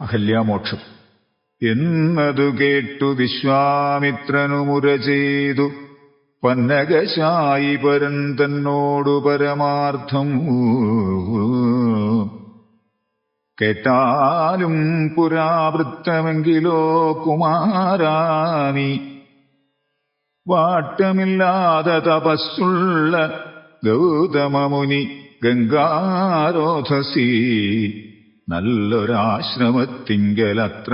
അഹല്യാമോക്ഷം. എന്നതു കേട്ടു വിശ്വാമിത്രനു മുര ചെയ്തു പന്നകശായി പരൻ തന്നോടു പരമാർത്ഥം. കേട്ടാലും പുരാവൃത്തമെങ്കിലോ കുമാരാനി വാട്ടമില്ലാതെ തപസ്സുള്ള ഗൗതമമുനി ഗംഗാരോധസി നല്ലൊരാശ്രമത്തിങ്കലത്ര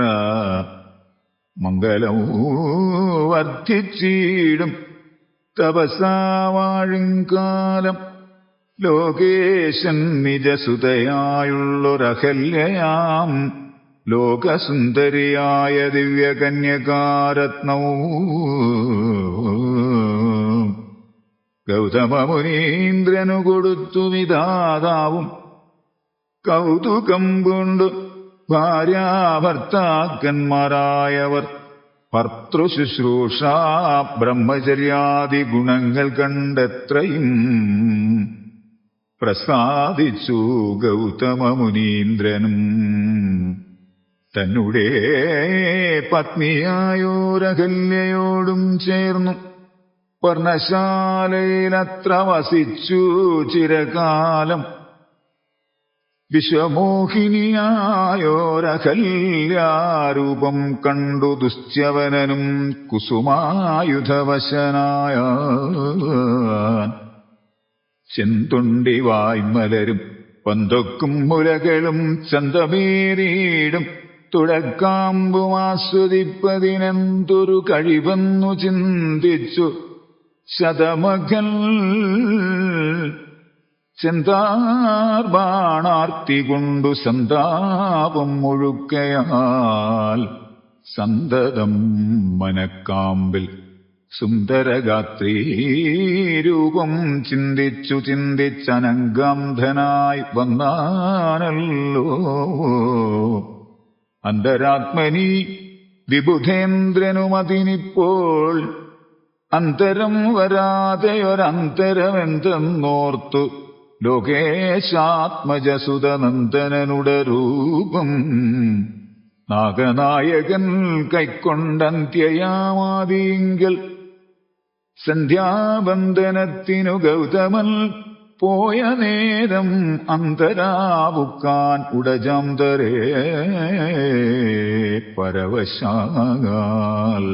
മംഗലമൂ വർദ്ധിച്ചിടും തപസാ വാഴുംകാലം. ലോകേശൻ നിജസുതയായുള്ളൊരഹല്യയാം ലോകസുന്ദരിയായ ദിവ്യകന്യകാരത്നവും ഗൗതമമുനീന്ദ്രനു കൊടുത്തു വിധാതാവും. കൗതുകം പൂണ്ടു ഭാര്യാഭർത്താക്കന്മാരായവർ ഭർത്തൃശുശ്രൂഷ ബ്രഹ്മചര്യാദി ഗുണങ്ങൾ കണ്ടെത്രയും പ്രസാദിച്ചു ഗൗതമമുനീന്ദ്രനും. തന്നുടേ പത്നിയായോരഹല്യയോടും ചേർന്നു പർണശാലയിലത്ര വസിച്ചു ചിരകാലം. വിശ്വമോഹിനിയായോരഹല്യാരൂപം കണ്ടു ദുശ്യവനനും കുസുമായുധവശനായ. ചെന്തുണ്ടി വായ്മലരും പന്തൊക്കും മുലകളും ചന്തമേറിയിടും തുടക്കാമ്പും ആസ്വദിപ്പതിനെന്തൊരു കഴിവെന്നു ചിന്തിച്ചു ശതമഖൽ ചെന്താർബാണാർത്തി കൊണ്ടു സന്താപം മുഴുക്കയാൽ സന്തതം മനക്കാമ്പിൽ സുന്ദരഗാത്രീ രൂപം ചിന്തിച്ചു ചിന്തിച്ചനംഗാന്ധനായി വന്നാനല്ലോ. അന്തരാത്മനി വിബുധേന്ദ്രനുമതിനിപ്പോൾ അന്തരം വരാതെയൊരന്തരമെന്തെന്നോർത്തു ലോകേശാത്മജസുതനന്ദനനുടെ രൂപം നാഗനായകൻ കൈക്കൊണ്ടന്ത്യയാമാദിങ്കൽ സന്ധ്യാബന്ധനത്തിനു ഗൗതമൻ പോയ നേരം അന്തരാവുക്കാൻ ഉടജാന്തരേ പരവശാൽ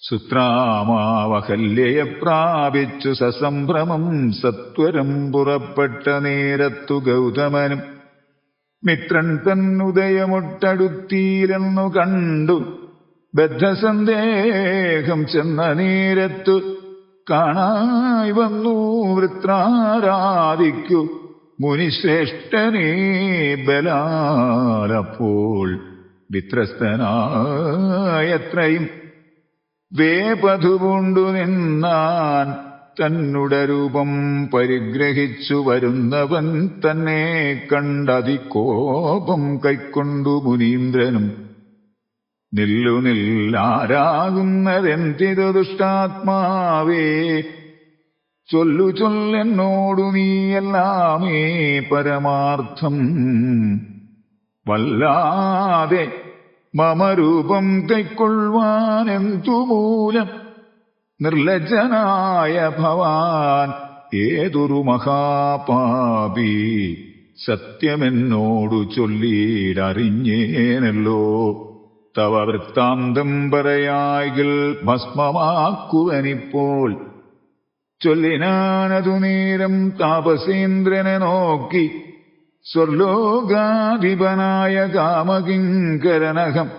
സുത്രാമാവഹല്യയെ പ്രാപിച്ചു സസംഭ്രമം സത്വരം പുറപ്പെട്ട നേരത്തു ഗൗതമനും മിത്രൻ തന്നുദയമൊട്ടടുത്തീലെന്നു കണ്ടു ബദ്ധസന്ദേഹം ചെന്ന നേരത്തു കാണായി വന്നു വൃത്രാരാധിക്കു മുനിശ്രേഷ്ഠനേ ബലാലപ്പോൾ വിത്രസ്തനായത്രയും വേപധുപൂണ്ടു നിന്നാൻ തന്നുടെ രൂപം പരിഗ്രഹിച്ചു വരുന്നവൻ തന്നെ കണ്ടതികോപം കൈക്കൊണ്ടു മുനീന്ദ്രനും നില്ലു നില്ലാരാകുന്നതെന്തിതു ദുഷ്ടാത്മാവേ ചൊല്ലു ചൊല്ലെന്നോടു നീയെല്ലാമേ പരമാർത്ഥം വല്ലാതെ മമരൂപം കൈക്കൊള്ളുവാനെന്തു മൂലം നിർലജ്ജനായ ഭവാൻ ഏതൊരു മഹാപാപി സത്യമെന്നോടു ചൊല്ലിയിടറിഞ്ഞേനല്ലോ. തവ വൃത്താന്തം പറയായിൽ ഭസ്മമാക്കുവനിപ്പോൾ ചൊല്ലിനാനതു നേരം താപസേന്ദ്രനെ നോക്കി സ്വർലോകാധിപനായ കാമകിങ്കരനകം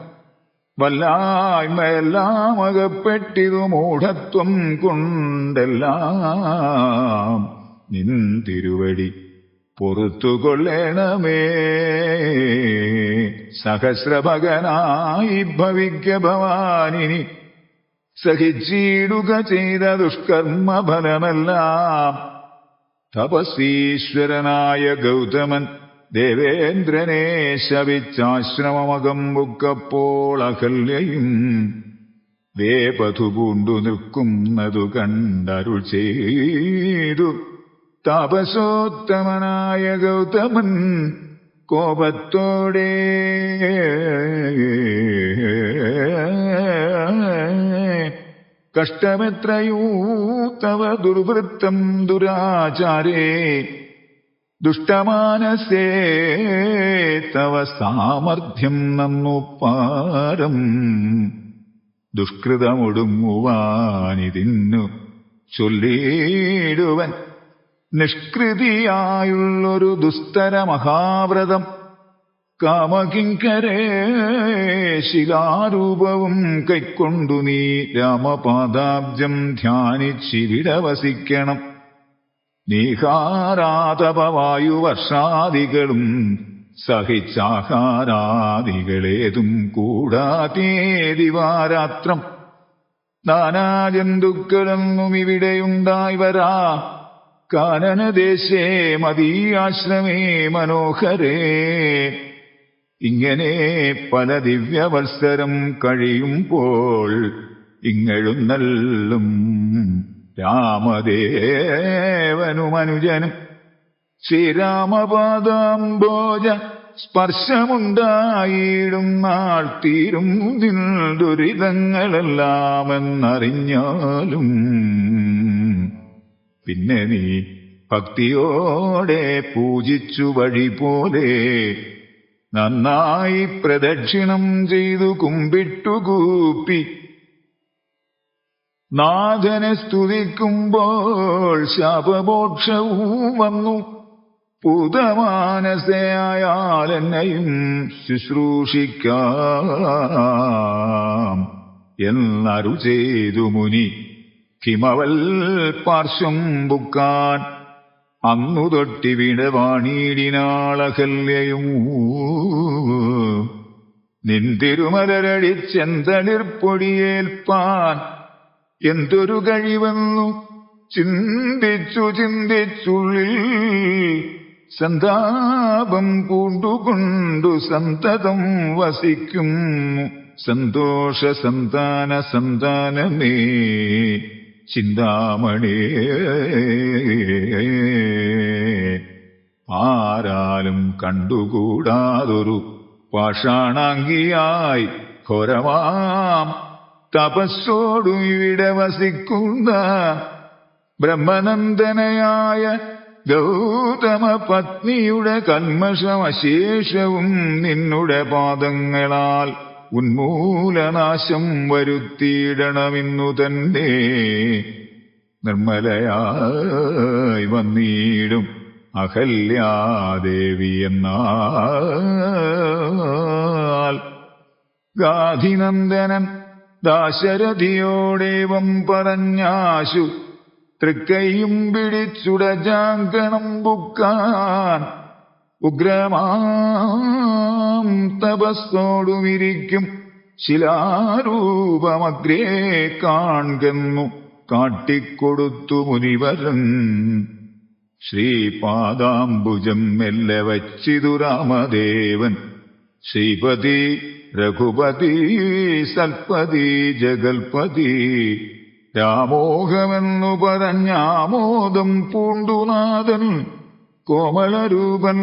വല്ലായ്മയെല്ലാം അകപ്പെട്ടിതു മൂഢത്വം കൊണ്ടെല്ലാം നിൻ തിരുവടി പൊറുത്തുകൊള്ളണമേ. സഹസ്രഭകനായി ഭവിക്ക ഭവാനിനി സഹിച്ചിടുക ചെയ്ത ദുഷ്കർമ്മ ഫലമെല്ലാം. തപസ്വീശ്വരനായ ഗൗതമൻ ദേവേന്ദ്രനെ ശപിച്ചാശ്രമമകം ബുക്കപ്പോൾ അഹല്യയും വേപധുപൂണ്ടു നിൽക്കുന്നതു കണ്ടരുൾ ചെയ്തു താപസോത്തമനായ ഗൗതമൻ കോപത്തോടെ കഷ്ടമെത്രയോ തവ ദുർവൃത്തം ദുരാചാരേ ദുഷ്ടമാനസേ തവ സാമർഥ്യം നന്നു പാരം ദുഷ്കൃതമൊടുങ്ങുവാനിതിന്നു ചൊല്ലിടുവൻ നിഷ്കൃതിയായുള്ളൊരു ദുസ്തര മഹാവ്രതം കാമകിങ്കരേ ശിലാരൂപവും കൈക്കൊണ്ടു നീ രാമപാദാബ്ജം ധ്യാനിച്ചിവിടെ വസിക്കണം. നീഹാരാതപവായുവർഷാദികളും സഹിച്ചാഹാരാദികളേതും കൂടാതെ ദിവാരാത്രം നാനാജന്തുക്കളൊന്നും ഇവിടെയുണ്ടായി വരാ. കാനനദേശേ മദീയാശ്രമേ മനോഹരേ ഇങ്ങനെ പല ദിവ്യവത്സരം കഴിയുമ്പോൾ ഇങ്ങെഴുന്നള്ളും രാമദേവനുമനുജനും ശ്രീരാമപാദാംബോജ സ്പർശമുണ്ടായിടും നാൾ തീരും ദുരിതങ്ങളെല്ലാമെന്നറിഞ്ഞാലും പിന്നെ നീ ഭക്തിയോടെ പൂജിച്ചു വഴി പോലെ നന്നായി പ്രദക്ഷിണം ചെയ്തു കുമ്പിട്ടുകൂപ്പി നാഥനെ സ്തുതിക്കുമ്പോൾ ശാപമോക്ഷവും വന്നു. പൂതമാനസയായാൽ എന്നെയും ശുശ്രൂഷിക്കാം എന്നരു ചെയ്തു മുനി ഹിമവൽ പാർശ്വം ബുക്കാൻ അന്നു തൊട്ടിവിടെ വാണിയിടിനാളകല്യയും നിന്തിരുമലരടിച്ചെന്തളിർപ്പൊടിയേൽപ്പാൻ എന്തൊരു കഴിവെന്നു ചിന്തിച്ചുള്ളിൽ സന്താപം പൂണ്ടുകൊണ്ടു സന്തതം വസിക്കും സന്തോഷ സന്താനമേ ചിന്താമണി. ആരാലും കണ്ടുകൂടാതൊരു പാഷാണാംഗിയായി ഘോരമാം തപസ്സോടു ഇവിടെ വസിക്കുന്ന ബ്രഹ്മനന്ദനയായ ഗൗതമ പത്നിയുടെ കന്മഷമശേഷവും നിന്നുടെ പാദങ്ങളാൽ ഉന്മൂലനാശം വരുത്തിയിടണമെന്നു തന്നെ നിർമ്മലയായി വന്നിടും അഹല്യാദേവി എന്നാൽ ഗാധിനന്ദനൻ ദാശരഥിയോടേവം പറഞ്ഞാശു തൃക്കൈയും പിടിച്ചുടജാങ്കണം ബുക്കാൻ ഉഗ്രമാം തപസ്സോടുമിരിക്കും ശിലാരൂപമഗ്രേ കാൺകെന്നു കാട്ടിക്കൊടുത്തു മുനിവരൻ. ശ്രീപാദാംബുജം മെല്ലെ വച്ചിതു രാമദേവൻ ശ്രീപതി രഘുപതി സൽപതി ജഗൽപതി രാമോഹമെന്നു പറഞ്ഞാമോദം പൂണ്ടുനാഥൻ കോമളരൂപൻ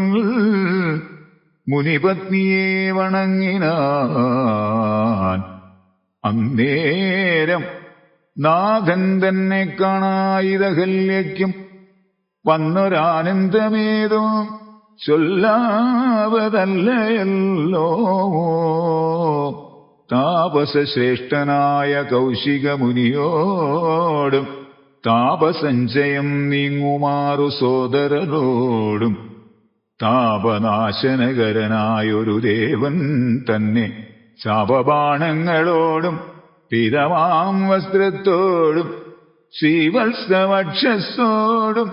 മുനിപത്നിയെ വണങ്ങിനാൻ. അന്നേരം നാഥൻ തന്നെ കാണായിതഹല്യയ്ക്കും വന്നൊരാനന്ദമേതോ ചൊല്ലാവതല്ലയല്ലോ. താപസശ്രേഷ്ഠനായ കൗശികമുനിയോടും താപസഞ്ചയം നീങ്ങുമാറു സോദരരോടും താപനാശനകരനായൊരു ദേവൻ തന്നെ ശാപബാണങ്ങളോടും പീതമാം വസ്ത്രത്തോടും ശ്രീവത്സവക്ഷസോടും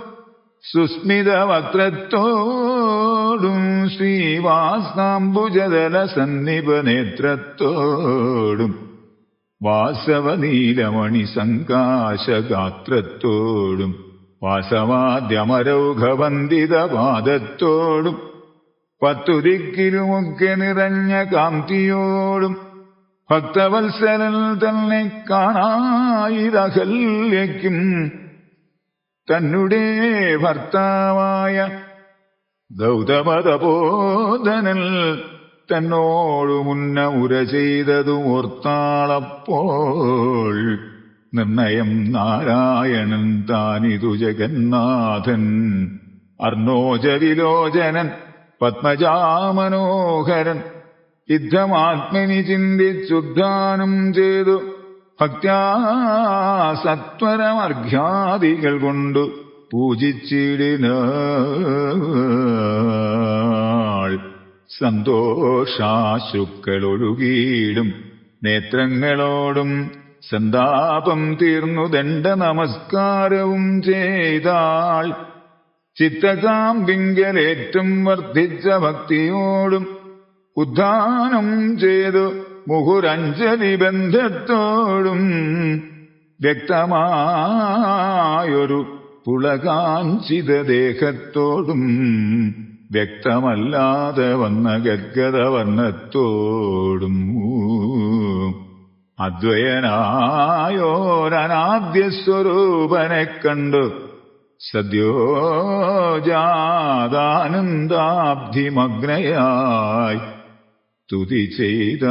സുസ്മിതവക്ത്രത്തോടും ശ്രീവാസാംബുജദല സന്നിപനേത്രത്തോടും വാസവനീലമണി സങ്കാശഗാത്രത്തോടും വാസവാദ്യമരൗഘവന്ദിത പാദത്തോടും പത്തുദിക്കിലുമൊക്കെ നിറഞ്ഞ കാന്തിയോടും ഭക്തവത്സരൻ തന്നെ കാണായിതഹല്യയ്ക്കും തന്നുടെ ഭർത്താവായ ഗൗതമതപോധനൽ തന്നോടു മുന്ന ഉര ചെയ്തതും ഓർത്താളപ്പോൾ നിർണയം നാരായണൻ താനിതു ജഗന്നാഥൻ അർണോജവിലോചനൻ പത്മജാമനോഹരൻ യുദ്ധമാത്മനി ചിന്തിച്ചുദ്ധാനം ചെയ്തു ഭക്ത്യാ സത്വരമർഘ്യാദികൾ കൊണ്ടു പൂജിച്ചിടിനാൾ സന്തോഷാശ്രുക്കളൊഴുകിയിടും നേത്രങ്ങളോടും സന്താപം തീർന്നു ദണ്ഡ നമസ്കാരവും ചെയ്താൾ ചിത്തകാമ്പിങ്കലേറ്റം വർദ്ധിച്ച ഭക്തിയോടും ഉദ്ധാനം ചെയ്തു മുഹുരഞ്ജലി ബന്ധത്തോടും വ്യക്തമായൊരു പുളകാഞ്ചിത ദേഹത്തോടും വ്യക്തമല്ലാതെ വന്ന ഗദ്ഗദവർണ്ണത്തോടും അദ്വയനായോരനാദ്യസ്വരൂപനെ കണ്ടു സദ്യോജാതാനന്ദാബ്ധിമഗ്നയായി സ്തുതി ചെയ്ത